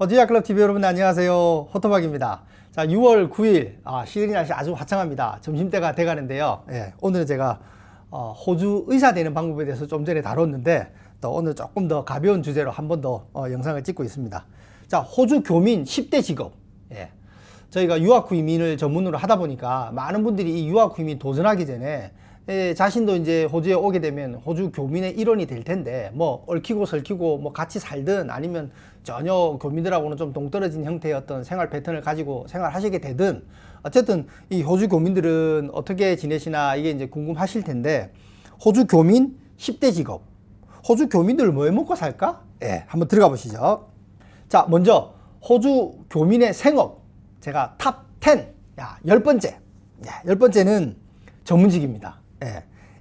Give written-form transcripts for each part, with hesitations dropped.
호주야클럽 TV 여러분 안녕하세요. 호토박입니다. 자, 6월 9일 시드니 날씨 아주 화창합니다. 점심때가 돼가는데요. 오늘은 제가 호주 의사 되는 방법에 대해서 좀 전에 다뤘는데 또 오늘 조금 더 가벼운 주제로 한 번 더 영상을 찍고 있습니다. 자, 호주 교민 10대 직업. 저희가 유학 후 이민을 전문으로 하다 보니까 많은 분들이 이 유학 후 이민 도전하기 전에 자신도 이제 호주에 오게 되면 호주 교민의 일원이 될 텐데 뭐 얽히고 설키고 뭐 같이 살든 아니면 전혀 교민들하고는 좀 동떨어진 형태의 어떤 생활 패턴을 가지고 생활하시게 되든 어쨌든 이 호주 교민들은 어떻게 지내시나 이게 이제 궁금하실 텐데 호주 교민 10대 직업. 호주 교민들 뭐 해 먹고 살까? 한번 들어가 보시죠. 자, 먼저 호주 교민의 생업. 제가 탑 10. 10번째. 10번째는 전문직입니다.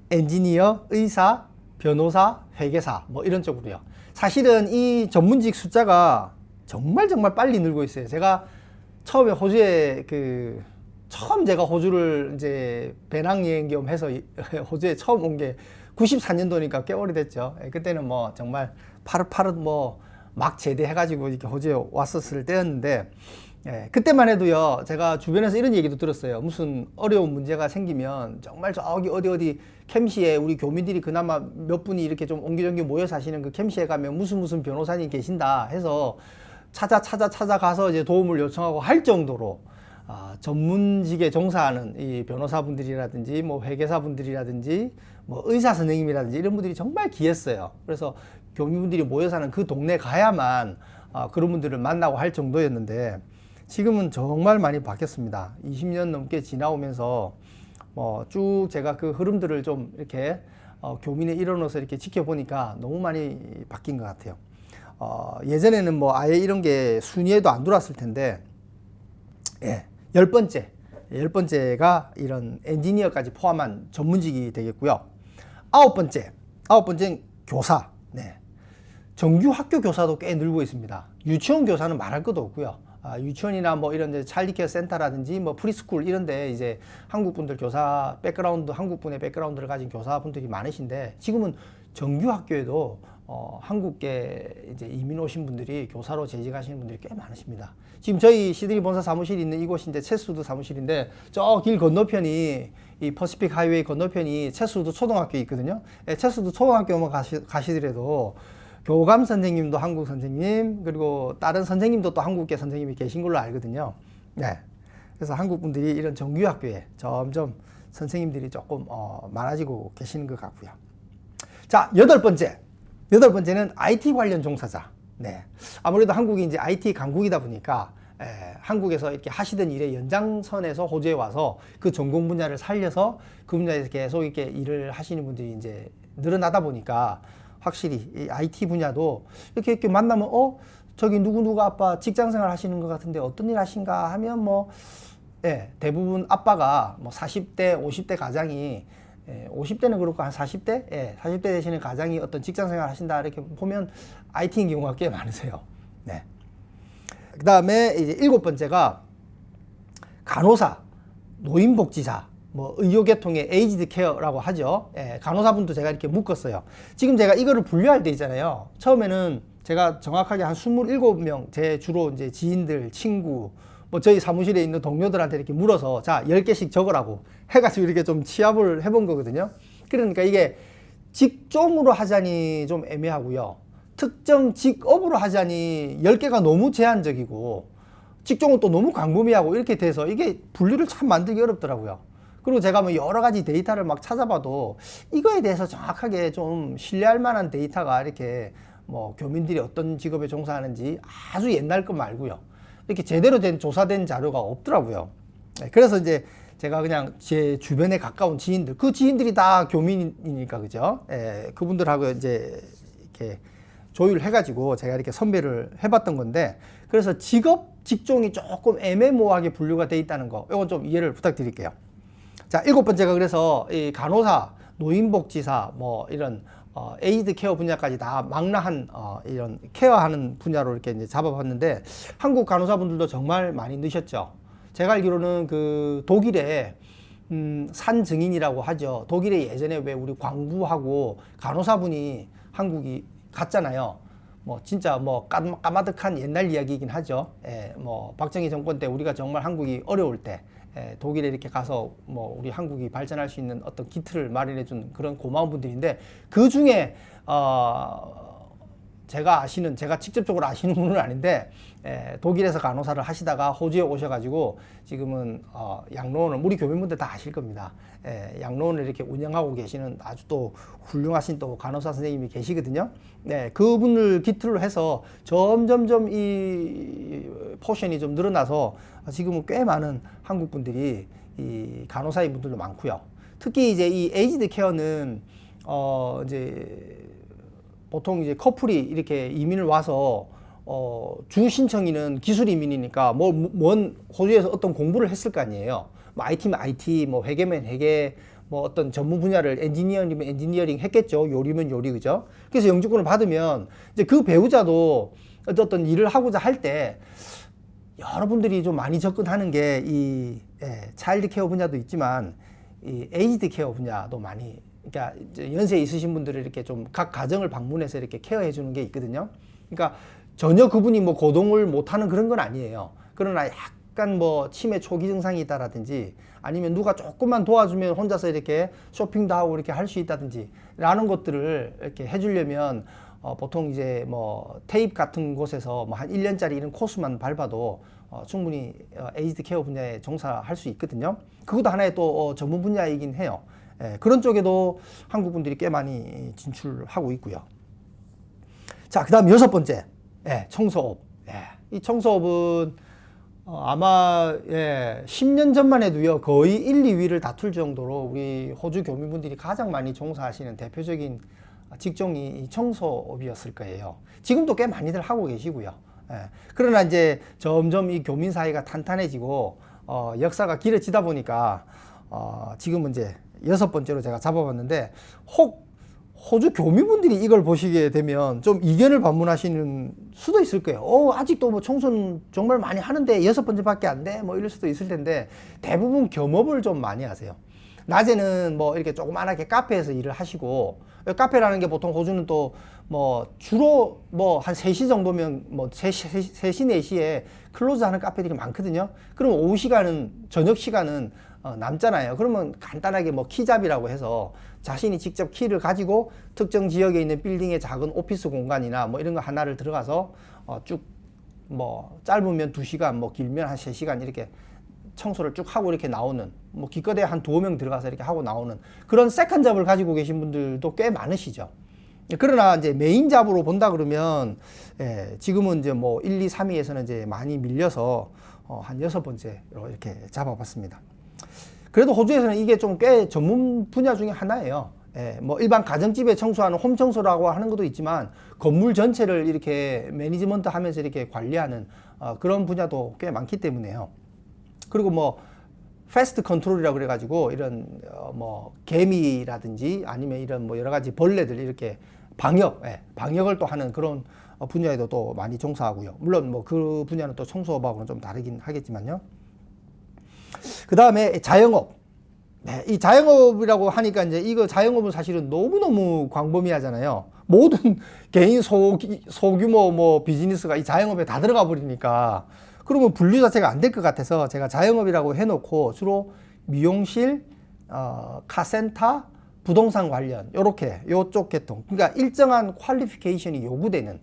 엔지니어, 의사, 변호사, 회계사 뭐 이런 쪽으로요. 사실은 이 전문직 숫자가 정말 빨리 늘고 있어요. 제가 처음에 호주에 처음 제가 호주를 이제 배낭여행 겸 해서 호주에 처음 온 게 94년도니까 꽤 오래됐죠. 그때는 뭐 정말 파릇파릇 뭐 막 제대해가지고 이렇게 호주에 왔었을 때였는데 그때만 해도요, 제가 주변에서 이런 얘기도 들었어요. 무슨 어려운 문제가 생기면 정말 저기 어디 캠시에 우리 교민들이 그나마 몇 분이 이렇게 좀 옹기종기 모여 사시는 그 캠시에 가면 무슨 변호사님 계신다 해서 찾아가서 이제 도움을 요청하고 할 정도로 전문직에 종사하는 이 변호사분들이라든지 뭐 회계사분들이라든지 뭐 의사 선생님이라든지 이런 분들이 정말 귀했어요. 그래서 교민분들이 모여 사는 그 동네 가야만 그런 분들을 만나고 할 정도였는데 지금은 정말 많이 바뀌었습니다. 20년 넘게 지나오면서 쭉 제가 그 흐름들을 좀 이렇게 교민의 일원으로서 이렇게 지켜보니까 너무 많이 바뀐 것 같아요. 예전에는 뭐 아예 이런 게 순위에도 안 들어왔을 텐데 10번째가 이런 엔지니어까지 포함한 전문직이 되겠고요. 9번째는 교사. 정규 학교 교사도 꽤 늘고 있습니다. 유치원 교사는 말할 것도 없고요. 유치원이나 뭐 이런 차일드케어 센터라든지 뭐 프리스쿨 이런 데 이제 한국분들 교사 백그라운드, 한국분의 백그라운드를 가진 교사분들이 많으신데 지금은 정규 학교에도 한국계 이제 이민 오신 분들이 교사로 재직하시는 분들이 꽤 많으십니다. 지금 저희 시드니 본사 사무실이 있는 이곳이 이제 체스우드 사무실인데 저 길 건너편이 이 퍼시픽 하이웨이 건너편이 체스우드 초등학교 있거든요. 체스우드 초등학교만 가시더라도 교감 선생님도 한국 선생님, 그리고 다른 선생님도 또 한국계 선생님이 계신 걸로 알거든요. 그래서 한국 분들이 이런 정규학교에 점점 선생님들이 조금 많아지고 계시는 것 같고요. 자, 8번째는 IT 관련 종사자. 아무래도 한국이 이제 IT 강국이다 보니까 한국에서 이렇게 하시던 일의 연장선에서 호주에 와서 그 전공 분야를 살려서 그 분야에서 계속 이렇게 일을 하시는 분들이 이제 늘어나다 보니까 확실히 이 IT 분야도 이렇게 만나면 저기 누구 아빠 직장 생활 하시는 것 같은데 어떤 일 하신가 하면 뭐 대부분 아빠가 뭐 40대 50대 가장이 50대는 그렇고 한 40대 40대 되시는 가장이 어떤 직장 생활 하신다 이렇게 보면 IT인 경우가 꽤 많으세요. 그 다음에 이제 7번째가 간호사, 노인복지사, 뭐 의료계통의 에이지드 케어라고 하죠. 간호사분도 제가 이렇게 묶었어요. 지금 제가 이거를 분류할 때 있잖아요. 처음에는 제가 정확하게 한 27명 제 주로 이제 지인들, 친구, 뭐 저희 사무실에 있는 동료들한테 이렇게 물어서 자 10개씩 적으라고 해가지고 이렇게 좀 취합을 해본 거거든요. 그러니까 이게 직종으로 하자니 좀 애매하고요. 특정 직업으로 하자니 10개가 너무 제한적이고 직종은 또 너무 광범위하고 이렇게 돼서 이게 분류를 참 만들기 어렵더라고요. 그리고 제가 뭐 여러 가지 데이터를 막 찾아봐도 이거에 대해서 정확하게 좀 신뢰할 만한 데이터가 이렇게 뭐 교민들이 어떤 직업에 종사하는지 아주 옛날 거 말고요. 이렇게 제대로 된 조사된 자료가 없더라고요. 그래서 이제 제가 그냥 제 주변에 가까운 지인들, 그 지인들이 다 교민이니까 그죠? 그분들하고 이제 이렇게 조율해가지고 제가 이렇게 선별을 해봤던 건데 그래서 직종이 조금 애매모호하게 분류가 돼 있다는 거, 이건 좀 이해를 부탁드릴게요. 자, 7번째가 그래서 이 간호사, 노인복지사, 뭐 이런 에이드 케어 분야까지 다 망라한 이런 케어하는 분야로 이렇게 이제 잡아봤는데 한국 간호사분들도 정말 많이 넣으셨죠. 제가 알기로는 그 독일에 산 증인이라고 하죠. 독일에 예전에 왜 우리 광부하고 간호사분이 한국이 갔잖아요. 뭐 진짜 뭐 까마득한 옛날 이야기이긴 하죠. 뭐 박정희 정권 때 우리가 정말 한국이 어려울 때 독일에 이렇게 가서 뭐 우리 한국이 발전할 수 있는 어떤 기틀을 마련해 준 그런 고마운 분들인데, 그 중에 제가 직접적으로 아시는 분은 아닌데, 독일에서 간호사를 하시다가 호주에 오셔가지고 지금은 양로원을, 우리 교민분들 다 아실 겁니다. 양로원을 이렇게 운영하고 계시는 아주 또 훌륭하신 또 간호사 선생님이 계시거든요. 그분을 기틀로 해서 점점점 이 포션이 좀 늘어나서 지금은 꽤 많은 한국 분들이 이 간호사인 분들도 많고요. 특히 이제 이 에이지드 케어는 이제 보통 이제 커플이 이렇게 이민을 와서 주 신청인은 기술 이민이니까 뭔 호주에서 어떤 공부를 했을 거 아니에요. 뭐 IT면 IT, 뭐 회계면 회계, 뭐 어떤 전문 분야를 엔지니어링이면 엔지니어링 했겠죠. 요리면 요리, 그죠? 그래서 영주권을 받으면 이제 그 배우자도 어떤 일을 하고자 할 때 여러분들이 좀 많이 접근하는 게 이 차일드 케어 분야도 있지만 이 에이지드 케어 분야도 많이, 그러니까 연세 있으신 분들을 이렇게 좀 각 가정을 방문해서 이렇게 케어해 주는 게 있거든요. 그러니까 전혀 그분이 뭐 고동을 못하는 그런 건 아니에요. 그러나 약간 뭐 치매 초기 증상이 있다라든지, 아니면 누가 조금만 도와주면 혼자서 이렇게 쇼핑도 하고 이렇게 할 수 있다든지 라는 것들을 이렇게 해주려면 보통 이제 뭐 테이프 같은 곳에서 뭐 한 1년짜리 이런 코스만 밟아도 충분히 에이지드 케어 분야에 종사할 수 있거든요. 그것도 하나의 또 전문 분야이긴 해요. 그런 쪽에도 한국 분들이 꽤 많이 진출하고 있고요. 자, 그 다음 6번째, 청소업. 이 청소업은 아마 10년 전만 해도요, 거의 1, 2위를 다툴 정도로 우리 호주 교민분들이 가장 많이 종사하시는 대표적인 직종이 청소업이었을 거예요. 지금도 꽤 많이들 하고 계시고요. 그러나 이제 점점 이 교민 사회가 탄탄해지고 역사가 길어지다 보니까 지금은 이제 6번째로 제가 잡아봤는데, 혹 호주 교민분들이 이걸 보시게 되면 좀 이견을 반문하시는 수도 있을 거예요. 아직도 뭐 청소는 정말 많이 하는데 6번째밖에 안 돼? 뭐 이럴 수도 있을 텐데, 대부분 겸업을 좀 많이 하세요. 낮에는 뭐 이렇게 조그만하게 카페에서 일을 하시고, 카페라는 게 보통 호주는 또 뭐 주로 뭐 한 3시 정도면 뭐 3시, 4시에 클로즈 하는 카페들이 많거든요. 그럼 오후 시간은, 저녁 시간은 남잖아요. 그러면 간단하게 뭐 키잡이라고 해서 자신이 직접 키를 가지고 특정 지역에 있는 빌딩의 작은 오피스 공간이나 뭐 이런 거 하나를 들어가서 쭉 뭐 짧으면 2시간, 뭐 길면 한 3시간 이렇게 청소를 쭉 하고 이렇게 나오는, 뭐 기껏해야 한 2명 들어가서 이렇게 하고 나오는 그런 세컨 잡을 가지고 계신 분들도 꽤 많으시죠. 그러나 이제 메인 잡으로 본다 그러면 지금은 이제 뭐 1, 2, 3위에서는 이제 많이 밀려서 한 6번째로 이렇게 잡아봤습니다. 그래도 호주에서는 이게 좀 꽤 전문 분야 중에 하나예요. 뭐 일반 가정집에 청소하는 홈 청소라고 하는 것도 있지만, 건물 전체를 이렇게 매니지먼트 하면서 이렇게 관리하는 그런 분야도 꽤 많기 때문에요. 그리고 뭐 패스트 컨트롤이라고 그래가지고 이런 뭐 개미라든지 아니면 이런 뭐 여러 가지 벌레들 이렇게 방역을 또 하는 그런 분야에도 또 많이 종사하고요. 물론 뭐 그 분야는 또 청소업하고는 좀 다르긴 하겠지만요. 그 다음에 자영업. 이 자영업이라고 하니까 이제 이거 자영업은 사실은 너무너무 광범위하잖아요. 모든 개인 소규모 뭐 비즈니스가 이 자영업에 다 들어가 버리니까, 그러면 분류 자체가 안 될 것 같아서 제가 자영업이라고 해놓고 주로 미용실, 카센터, 부동산 관련 요쪽 계통, 그러니까 일정한 퀄리피케이션이 요구되는,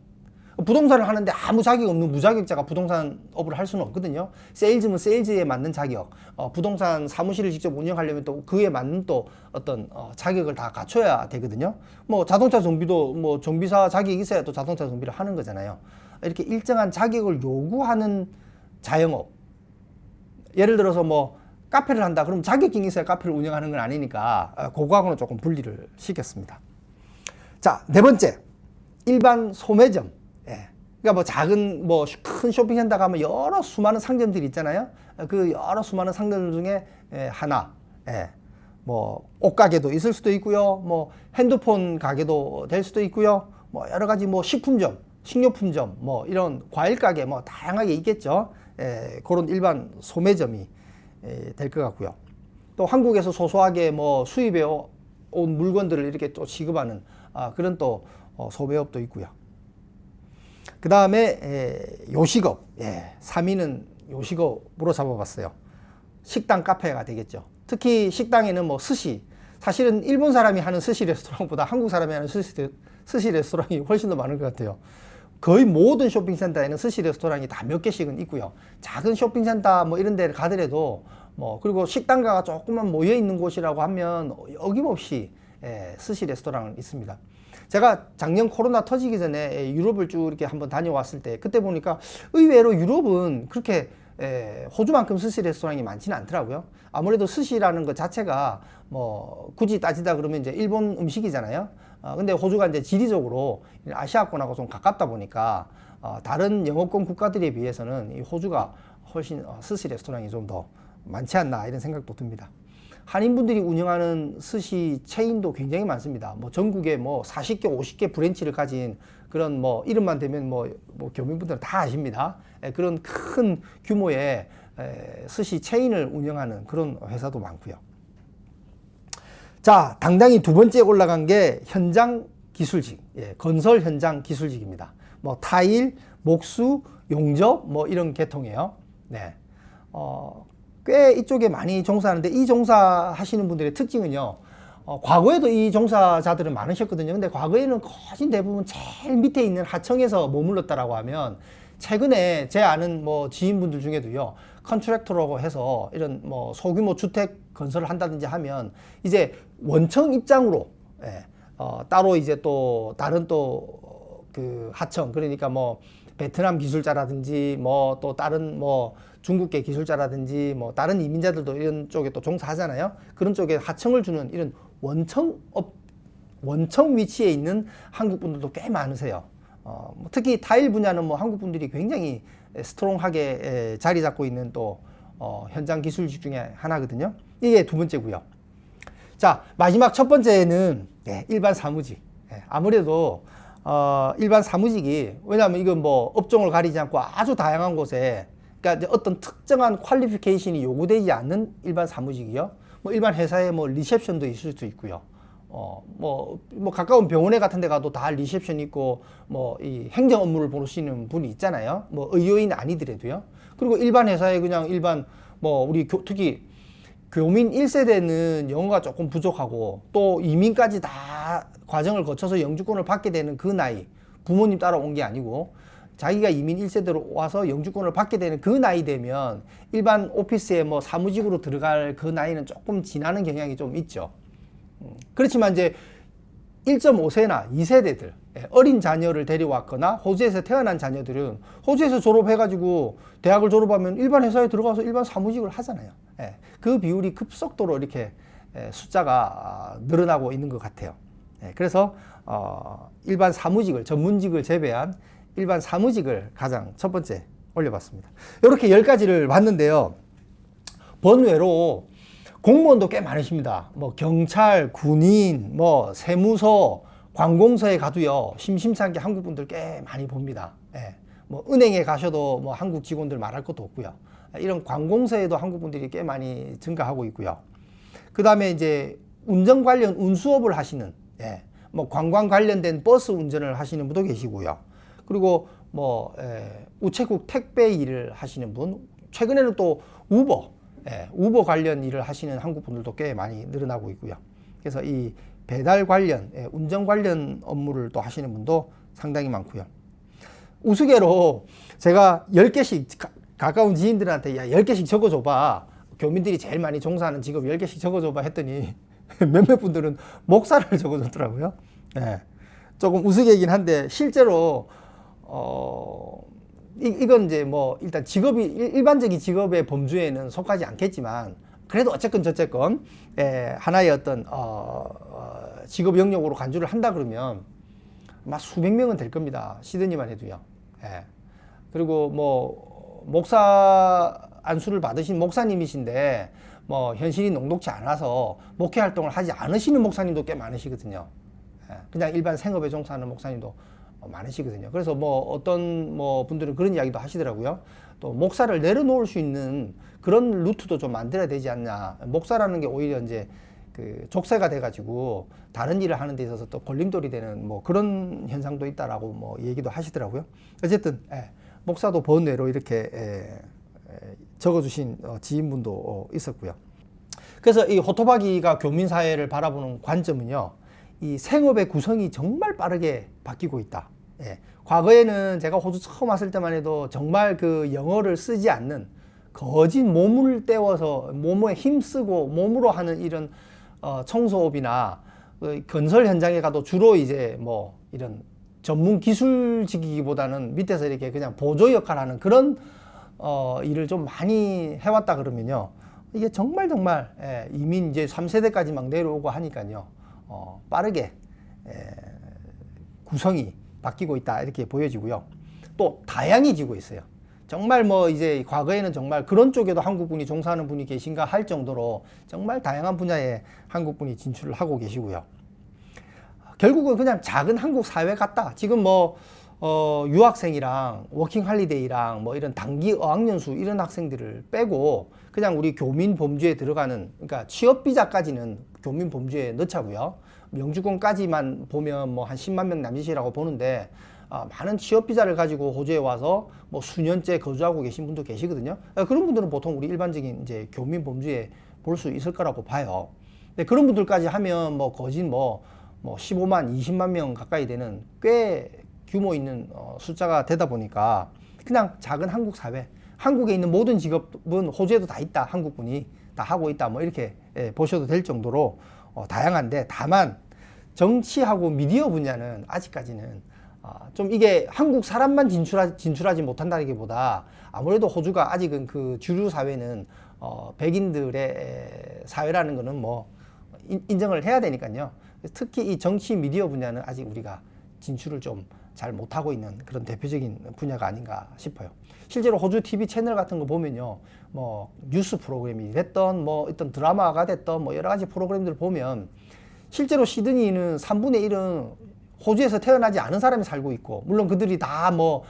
부동산을 하는데 아무 자격 없는 무자격자가 부동산업을 할 수는 없거든요. 세일즈면 세일즈에 맞는 자격, 부동산 사무실을 직접 운영하려면 또 그에 맞는 또 어떤 자격을 다 갖춰야 되거든요. 뭐 자동차 정비도 뭐 정비사 자격이 있어야 또 자동차 정비를 하는 거잖아요. 이렇게 일정한 자격을 요구하는 자영업, 예를 들어서 뭐 카페를 한다 그러면 자격증이 있어야 카페를 운영하는 건 아니니까 그거하고는 조금 분리를 시켰습니다. 자, 4번째, 일반 소매점. 그러니까 뭐 작은 뭐 큰 쇼핑센터 가면 여러 수많은 상점들이 있잖아요. 그 여러 수많은 상점들 중에 하나, 뭐 옷가게도 있을 수도 있고요, 뭐 핸드폰 가게도 될 수도 있고요, 뭐 여러 가지 뭐 식품점, 식료품점, 뭐 이런 과일 가게 뭐 다양하게 있겠죠. 그런 일반 소매점이 될 것 같고요. 또 한국에서 소소하게 뭐 수입해 온 물건들을 이렇게 또 취급하는 그런 또 소매업도 있고요. 그 다음에 요식업, 3위는 요식업으로 잡아봤어요. 식당, 카페가 되겠죠. 특히 식당에는 뭐 스시, 사실은 일본 사람이 하는 스시 레스토랑보다 한국 사람이 하는 스시 레스토랑이 훨씬 더 많은 것 같아요. 거의 모든 쇼핑센터에는 스시 레스토랑이 다 몇 개씩은 있고요. 작은 쇼핑센터 뭐 이런 데를 가더라도 그리고 식당가가 조금만 모여 있는 곳이라고 하면 어김없이 스시 레스토랑은 있습니다. 제가 작년 코로나 터지기 전에 유럽을 쭉 이렇게 한번 다녀왔을 때 그때 보니까 의외로 유럽은 그렇게 호주만큼 스시 레스토랑이 많지는 않더라고요. 아무래도 스시라는 것 자체가 뭐 굳이 따지다 그러면 이제 일본 음식이잖아요. 근데 호주가 이제 지리적으로 아시아권하고 좀 가깝다 보니까 다른 영어권 국가들에 비해서는 이 호주가 훨씬 스시 레스토랑이 좀 더 많지 않나 이런 생각도 듭니다. 한인분들이 운영하는 스시 체인도 굉장히 많습니다. 뭐 전국에 뭐 40개, 50개 브랜치를 가진 그런 뭐 이름만 대면 뭐 교민분들은 다 아십니다. 그런 큰 규모의 스시 체인을 운영하는 그런 회사도 많고요. 자, 당당히 두 번째 올라간 게 현장 기술직, 건설 현장 기술직입니다. 뭐 타일, 목수, 용접 뭐 이런 계통이에요. 네. 꽤 이쪽에 많이 종사하는데 이 종사하시는 분들의 특징은요. 과거에도 이 종사자들은 많으셨거든요. 근데 과거에는 거진 대부분 제일 밑에 있는 하청에서 머물렀다라고 하면 최근에 제 아는 뭐 지인분들 중에도요. 컨트랙터라고 해서 이런 뭐 소규모 주택 건설을 한다든지 하면 이제 원청 입장으로 따로 이제 또 다른 또 그 하청 그러니까 뭐 베트남 기술자라든지 뭐 또 다른 뭐 중국계 기술자라든지 뭐 다른 이민자들도 이런 쪽에 또 종사하잖아요. 그런 쪽에 하청을 주는 이런 원청 위치에 있는 한국 분들도 꽤 많으세요. 특히 타일 분야는 뭐 한국 분들이 굉장히 스트롱하게 자리 잡고 있는 또 현장 기술직 중에 하나거든요. 이게 두 번째고요. 자, 마지막 첫 번째는 일반 사무직. 아무래도 일반 사무직이 왜냐하면 이건 뭐 업종을 가리지 않고 아주 다양한 곳에 그러니까 어떤 특정한 퀄리피케이션이 요구되지 않는 일반 사무직이요. 뭐 일반 회사에 뭐 리셉션도 있을 수 있고요. 뭐 가까운 병원에 같은 데 가도 다 리셉션 있고 뭐 이 행정 업무를 보시는 분이 있잖아요. 뭐 의료인 아니더라도요. 그리고 일반 회사에 그냥 일반 뭐 우리 특히 교민 1세대는 영어가 조금 부족하고 또 이민까지 다 과정을 거쳐서 영주권을 받게 되는 그 나이, 부모님 따라온 게 아니고 자기가 이민 1세대로 와서 영주권을 받게 되는 그 나이 되면 일반 오피스에 뭐 사무직으로 들어갈 그 나이는 조금 지나는 경향이 좀 있죠. 그렇지만 이제 1.5세나 2세대들, 어린 자녀를 데려왔거나 호주에서 태어난 자녀들은 호주에서 졸업해가지고 대학을 졸업하면 일반 회사에 들어가서 일반 사무직을 하잖아요. 그 비율이 급속도로 이렇게 숫자가 늘어나고 있는 것 같아요. 그래서 일반 사무직을, 전문직을 제외한 일반 사무직을 가장 첫 번째 올려봤습니다. 이렇게 10가지를 봤는데요. 번외로 공무원도 꽤 많으십니다. 뭐 경찰, 군인, 뭐 세무서, 관공서에 가도요. 심심치 않게 한국 분들 꽤 많이 봅니다. 뭐 은행에 가셔도 뭐 한국 직원들 말할 것도 없고요. 이런 관공서에도 한국 분들이 꽤 많이 증가하고 있고요. 그 다음에 이제 운전 관련 운수업을 하시는, 뭐 관광 관련된 버스 운전을 하시는 분도 계시고요. 그리고 뭐 우체국 택배 일을 하시는 분, 최근에는 또 우버 관련 일을 하시는 한국 분들도 꽤 많이 늘어나고 있고요. 그래서 이 배달 관련, 운전 관련 업무를 또 하시는 분도 상당히 많고요. 우스개로 제가 10개씩 가까운 지인들한테 야 10개씩 적어줘봐. 교민들이 제일 많이 종사하는 직업 10개씩 적어줘봐 했더니 몇몇 분들은 목사를 적어줬더라고요. 조금 우스개이긴 한데 실제로 이건 이제 뭐 일단 직업이 일반적인 직업의 범주에는 속하지 않겠지만 그래도 어쨌건 저쨌건 하나의 어떤 직업 영역으로 간주를 한다 그러면 아마 수백 명은 될 겁니다. 시드니만 해도요. 그리고 뭐 목사 안수를 받으신 목사님이신데 뭐 현실이 녹록치 않아서 목회 활동을 하지 않으시는 목사님도 꽤 많으시거든요. 그냥 일반 생업에 종사하는 목사님도 많으시거든요. 그래서 뭐 어떤 뭐 분들은 그런 이야기도 하시더라고요. 또 목사를 내려놓을 수 있는 그런 루트도 좀 만들어야 되지 않냐. 목사라는 게 오히려 이제 그 족쇄가 돼가지고 다른 일을 하는 데 있어서 또 걸림돌이 되는 뭐 그런 현상도 있다라고 뭐 얘기도 하시더라고요. 어쨌든 목사도 번외로 이렇게 적어주신 지인분도 있었고요. 그래서 이 호토바기가 교민 사회를 바라보는 관점은요, 이 생업의 구성이 정말 빠르게 바뀌고 있다. 과거에는 제가 호주 처음 왔을 때만 해도 정말 그 영어를 쓰지 않는 거짓 몸을 때워서 몸에 힘쓰고 몸으로 하는 이런 청소업이나 건설 현장에 가도 주로 이제 뭐 이런 전문 기술직이기보다는 밑에서 이렇게 그냥 보조 역할을 하는 그런 일을 좀 많이 해왔다 그러면요, 이게 정말 이민 이제 3세대까지 막 내려오고 하니까요, 빠르게 구성이 바뀌고 있다 이렇게 보여지고요. 또 다양해지고 있어요. 정말 뭐 이제 과거에는 정말 그런 쪽에도 한국분이 종사하는 분이 계신가 할 정도로 정말 다양한 분야에 한국분이 진출을 하고 계시고요. 결국은 그냥 작은 한국 사회 같다. 지금 뭐 유학생이랑 워킹 할리데이랑 뭐 이런 단기 어학연수 이런 학생들을 빼고 그냥 우리 교민 범주에 들어가는, 그러니까 취업 비자까지는 교민 범주에 넣자고요. 영주권까지만 보면 뭐 한 10만 명 남짓이라고 보는데, 많은 취업 비자를 가지고 호주에 와서 뭐 수년째 거주하고 계신 분도 계시거든요. 그런 분들은 보통 우리 일반적인 이제 교민 범주에 볼 수 있을 거라고 봐요. 근데 그런 분들까지 하면 뭐 거진 뭐 15만, 20만 명 가까이 되는 꽤 규모 있는 숫자가 되다 보니까 그냥 작은 한국 사회, 한국에 있는 모든 직업은 호주에도 다 있다, 한국분이 다 하고 있다, 뭐 이렇게 보셔도 될 정도로 다양한데, 다만 정치하고 미디어 분야는 아직까지는 좀 이게 한국 사람만 진출하지 못한다기보다 아무래도 호주가 아직은 그 주류 사회는 백인들의 사회라는 거는 뭐 인정을 해야 되니까요. 특히 이 정치 미디어 분야는 아직 우리가 진출을 좀 잘 못하고 있는 그런 대표적인 분야가 아닌가 싶어요. 실제로 호주 TV 채널 같은 거 보면요, 뭐 뉴스 프로그램이 됐던 뭐 어떤 드라마가 됐던 뭐 여러 가지 프로그램들을 보면 실제로 시드니는 3분의 1은 호주에서 태어나지 않은 사람이 살고 있고, 물론 그들이 다 뭐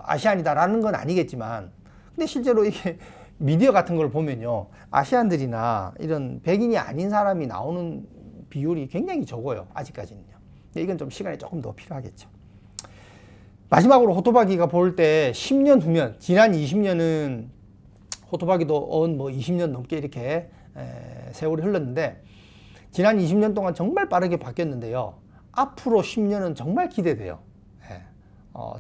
아시안이다라는 건 아니겠지만, 근데 실제로 이게 미디어 같은 걸 보면요, 아시안들이나 이런 백인이 아닌 사람이 나오는 비율이 굉장히 적어요, 아직까지는요. 근데 이건 좀 시간이 조금 더 필요하겠죠. 마지막으로 호토바기가 볼 때 10년 후면, 지난 20년은 호토바기도 뭐 20년 넘게 이렇게 세월이 흘렀는데, 지난 20년 동안 정말 빠르게 바뀌었는데요. 앞으로 10년은 정말 기대돼요.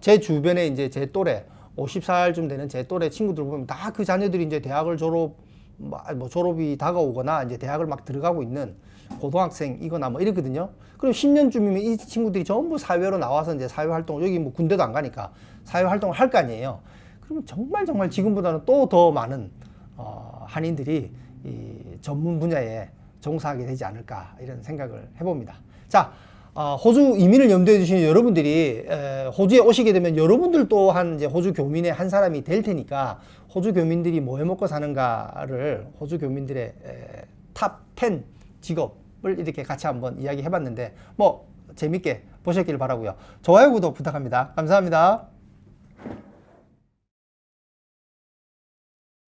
제 주변에 이제 제 또래, 50살쯤 되는 제 또래 친구들 보면 다 그 자녀들이 이제 대학을 졸업이 다가오거나 이제 대학을 막 들어가고 있는 고등학생이거나 뭐 이러거든요. 그럼 10년쯤이면 이 친구들이 전부 사회로 나와서 이제 사회활동을, 여기 뭐 군대도 안 가니까 사회활동을 할 거 아니에요. 그러면 정말 지금보다는 또 더 많은 한인들이 이 전문 분야에 종사하게 되지 않을까, 이런 생각을 해봅니다. 자, 호주 이민을 염두에 두시는 여러분들이 호주에 오시게 되면 여러분들 또한 이제 호주 교민의 한 사람이 될 테니까, 호주 교민들이 뭐 해먹고 사는가를, 호주 교민들의 탑 10 직업을 이렇게 같이 한번 이야기 해봤는데, 뭐 재밌게 보셨길 바라고요. 좋아요, 구독 부탁합니다. 감사합니다.